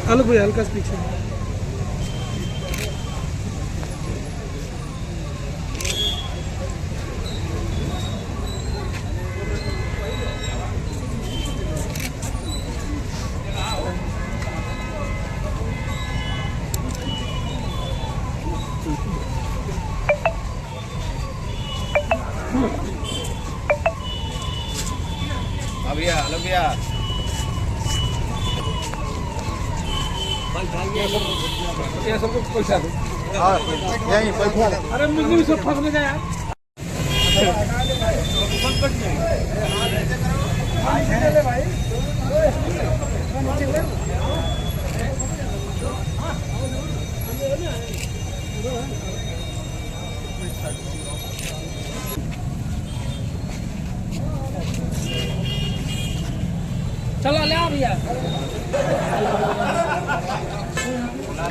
आलोक भाई हल्का सा पीछे। भैया हेलो भैया ये सबको पैसा दो। यहीं बैठा अरे मुझे भी सब फंसने का यार। चलो ले आ भैया।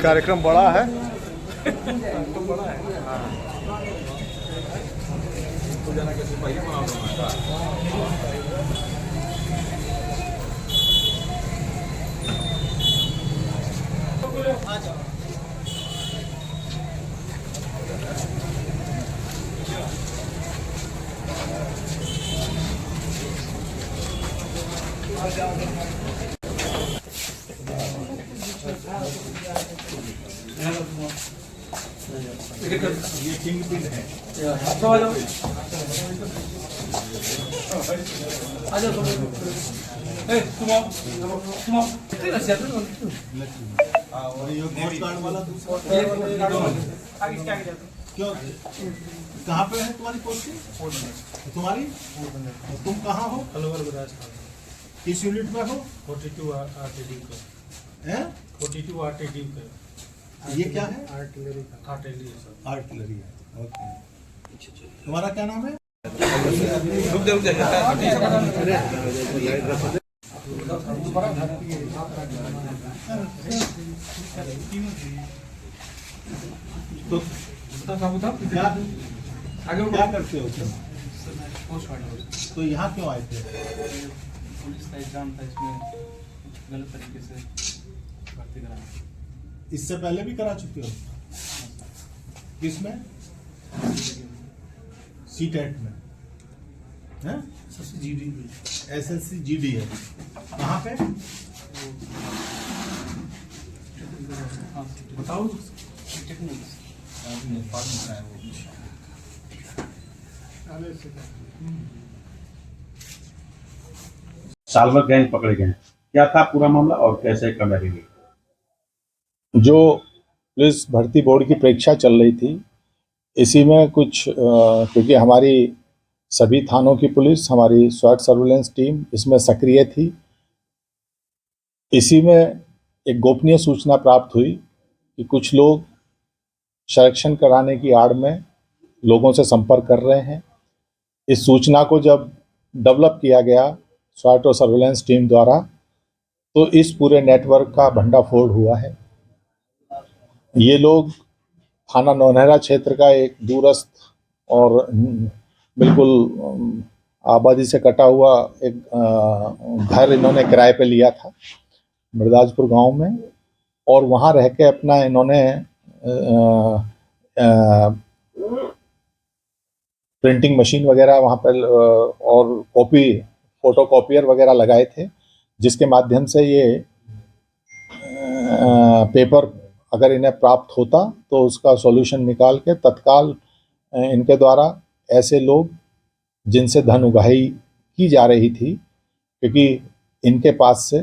कार्यक्रम बड़ा है। ये किंग पिन है। आ जाओ तुम आओ तुम आओ। क्यों कहाँ पे है तुम्हारी पोस्टिंग? तुम्हारी तुम कहाँ हो? किस यूनिट में हो? 42 आरटीडी का हैं? 42 आरटीडी का ये क्या है? आर्टिलरी का आर्टिलरी सर। आर्टिलरी है। ओके, तुम्हारा क्या नाम है? तो क्या क्या करते हो तुम? तो यहाँ क्यों आए थे? पुलिस का एग्जाम था, इसमें गलत तरीके से भर्ती कराया। इससे पहले भी करा चुके हो? किसमें? सीटेट में हैं? SSC GD है। कहाँ पे? बताओ। साल भर गैंग पकड़े गए। क्या था पूरा मामला और कैसे कामयाबी मिली? जो पुलिस भर्ती बोर्ड की परीक्षा चल रही थी, इसी में कुछ क्योंकि हमारी सभी थानों की पुलिस, हमारी स्वाट सर्विलेंस टीम इसमें सक्रिय थी। इसी में एक गोपनीय सूचना प्राप्त हुई कि कुछ लोग संरक्षण कराने की आड़ में लोगों से संपर्क कर रहे हैं। इस सूचना को जब डेवलप किया गया स्वाट और सर्विलेंस टीम द्वारा, तो इस पूरे नेटवर्क का भंडाफोड़ हुआ है। ये लोग थाना नौनहरा क्षेत्र का एक दूरस्थ और बिल्कुल आबादी से कटा हुआ एक घर इन्होंने किराए पे लिया था मृदाजपुर गांव में, और वहां रह के अपना इन्होंने प्रिंटिंग मशीन वगैरह वहां पर और फोटो कॉपियर वगैरह लगाए थे, जिसके माध्यम से ये पेपर अगर इन्हें प्राप्त होता तो उसका सॉल्यूशन निकाल के तत्काल इनके द्वारा ऐसे लोग जिनसे धन उगाही की जा रही थी, क्योंकि इनके पास से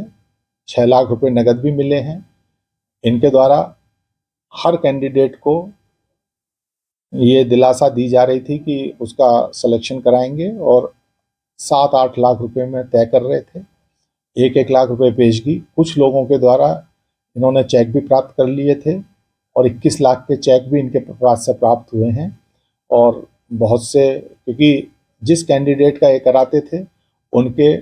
6 लाख रुपए नगद भी मिले हैं, इनके द्वारा हर कैंडिडेट को ये दिलासा दी जा रही थी कि उसका सिलेक्शन कराएंगे और 7-8 लाख रुपए में तय कर रहे थे। 1-1 लाख रुपए पेशगी कुछ लोगों के द्वारा इन्होंने चेक भी प्राप्त कर लिए थे और 21 लाख के चेक भी इनके पास से प्राप्त हुए हैं। और बहुत से, क्योंकि जिस कैंडिडेट का ये कराते थे उनके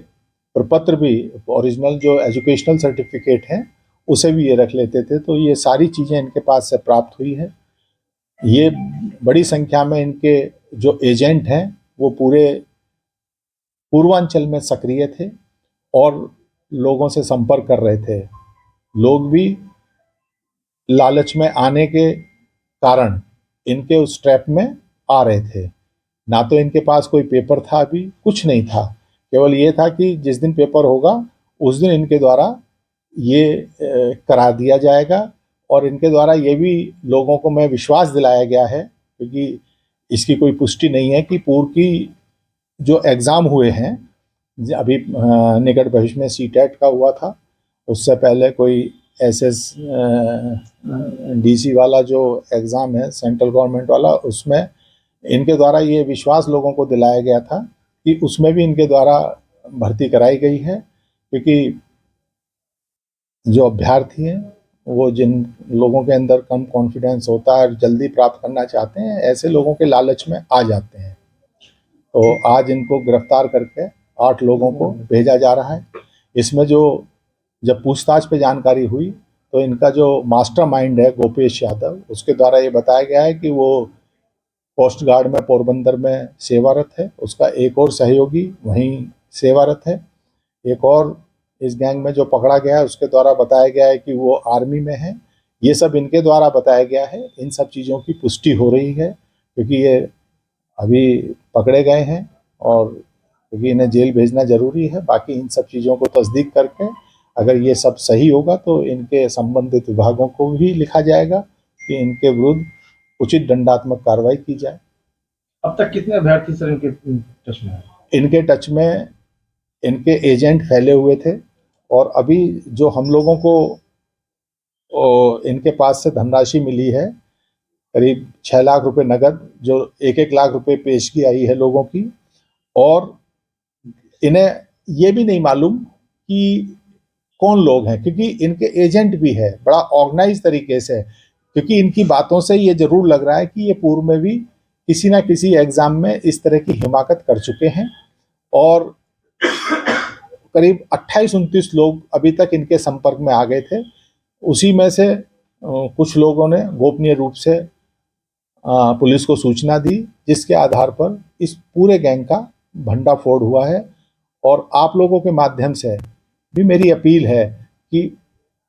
प्रपत्र भी, ओरिजिनल जो एजुकेशनल सर्टिफिकेट हैं उसे भी ये रख लेते थे, तो ये सारी चीज़ें इनके पास से प्राप्त हुई है। ये बड़ी संख्या में इनके जो एजेंट हैं वो पूरे पूर्वांचल में सक्रिय थे और लोगों से संपर्क कर रहे थे। लोग भी लालच में आने के कारण इनके उस ट्रैप में आ रहे थे। ना तो इनके पास कोई पेपर था, अभी कुछ नहीं था, केवल ये था कि जिस दिन पेपर होगा उस दिन इनके द्वारा ये करा दिया जाएगा। और इनके द्वारा ये भी लोगों को मैं विश्वास दिलाया गया है, क्योंकि इसकी कोई पुष्टि नहीं है कि पूर्व की जो एग्ज़ाम हुए हैं, अभी निकट भविष्य में सीटेट का हुआ था, उससे पहले कोई एसएस डीसी वाला जो एग्ज़ाम है सेंट्रल गवर्नमेंट वाला, उसमें इनके द्वारा ये विश्वास लोगों को दिलाया गया था कि उसमें भी इनके द्वारा भर्ती कराई गई है, क्योंकि जो अभ्यर्थी हैं वो जिन लोगों के अंदर कम कॉन्फिडेंस होता है और जल्दी प्राप्त करना चाहते हैं, ऐसे लोगों के लालच में आ जाते हैं। तो आज इनको गिरफ्तार करके 8 लोगों को भेजा जा रहा है। इसमें जब पूछताछ पे जानकारी हुई तो इनका जो मास्टरमाइंड है गोपेश यादव, उसके द्वारा ये बताया गया है कि वो कोस्ट गार्ड में पोरबंदर में सेवारत है, उसका एक और सहयोगी वहीं सेवारत है। एक और इस गैंग में जो पकड़ा गया है उसके द्वारा बताया गया है कि वो आर्मी में है। ये सब इनके द्वारा बताया गया है। इन सब चीज़ों की पुष्टि हो रही है क्योंकि ये अभी पकड़े गए हैं और क्योंकि इन्हें जेल भेजना ज़रूरी है। बाकी इन सब चीज़ों को तस्दीक करके अगर ये सब सही होगा तो इनके संबंधित विभागों को भी लिखा जाएगा कि इनके विरुद्ध उचित दंडात्मक कार्रवाई की जाए। अब तक कितने अभ्यर्थी सर इनके टच में हैं? इनके टच में इनके एजेंट फैले हुए थे और अभी जो हम लोगों को इनके पास से धनराशि मिली है करीब 6 लाख रुपए नगद, जो 1-1 लाख रुपए पेशगी आई है लोगों की। और इन्हें ये भी नहीं मालूम कि कौन लोग हैं, क्योंकि इनके एजेंट भी है बड़ा ऑर्गेनाइज तरीके से। क्योंकि इनकी बातों से ये जरूर लग रहा है कि ये पूर्व में भी किसी ना किसी एग्जाम में इस तरह की हिमाकत कर चुके हैं। और करीब 28-29 लोग अभी तक इनके संपर्क में आ गए थे। उसी में से कुछ लोगों ने गोपनीय रूप से पुलिस को सूचना दी, जिसके आधार पर इस पूरे गैंग का भंडाफोड़ हुआ है। और आप लोगों के माध्यम से भी मेरी अपील है कि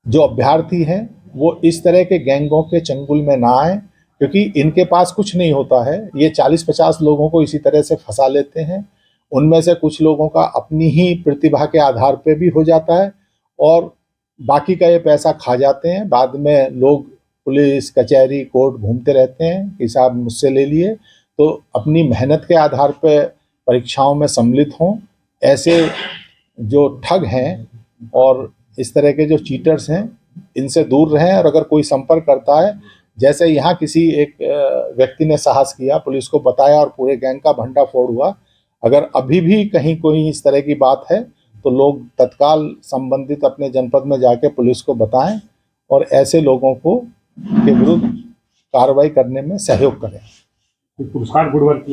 जो अभ्यर्थी हैं वो इस तरह के गैंगों के चंगुल में ना आए, क्योंकि इनके पास कुछ नहीं होता है। ये 40-50 लोगों को इसी तरह से फंसा लेते हैं। उनमें से कुछ लोगों का अपनी ही प्रतिभा के आधार पे भी हो जाता है और बाकी का ये पैसा खा जाते हैं। बाद में लोग पुलिस कचहरी कोर्ट घूमते रहते हैं कि साहब मुझसे ले लिए। तो अपनी मेहनत के आधार पे परीक्षाओं में सम्मिलित हों। ऐसे जो ठग हैं और इस तरह के जो चीटर्स हैं इनसे दूर रहें। और अगर कोई संपर्क करता है, जैसे यहाँ किसी एक व्यक्ति ने साहस किया, पुलिस को बताया और पूरे गैंग का भंडाफोड़ हुआ, अगर अभी भी कहीं कोई इस तरह की बात है तो लोग तत्काल संबंधित अपने जनपद में जाके पुलिस को बताएं और ऐसे लोगों को के विरुद्ध कार्रवाई करने में सहयोग करें। पुरस्कार गुडवर्क